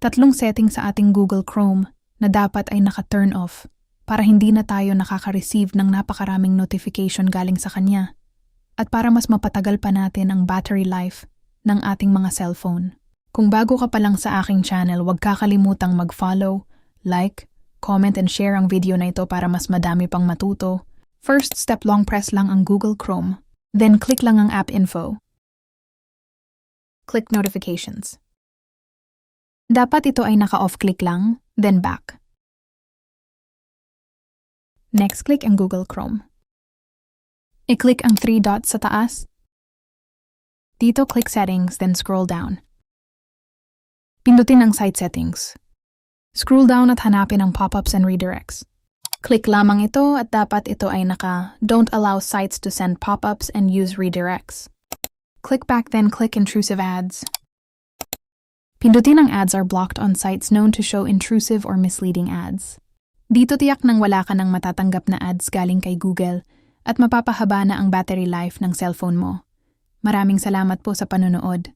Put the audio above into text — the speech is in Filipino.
Tatlong setting sa ating Google Chrome na dapat ay naka-turn off para hindi na tayo nakaka-receive ng napakaraming notification galing sa kanya at para mas mapatagal pa natin ang battery life ng ating mga cellphone. Kung bago ka pa lang sa aking channel, huwag kakalimutang mag-follow, like, comment and share ang video na ito para mas madami pang matuto. First step, long press lang ang Google Chrome. Then click lang ang app info. Click notifications. Dapat ito ay naka-off click lang, then back. Next, click ang Google Chrome. I-click ang 3 dots sa taas. Dito, click settings, then scroll down. Pindutin ang site settings. Scroll down at hanapin ang pop-ups and redirects. Click lamang ito at dapat ito ay don't allow sites to send pop-ups and use redirects. Click back, then click intrusive ads. Pindutin ang ads are blocked on sites known to show intrusive or misleading ads. Dito tiyak nang wala ka ng matatanggap na ads galing kay Google at mapapahaba na ang battery life ng cellphone mo. Maraming salamat po sa panonood.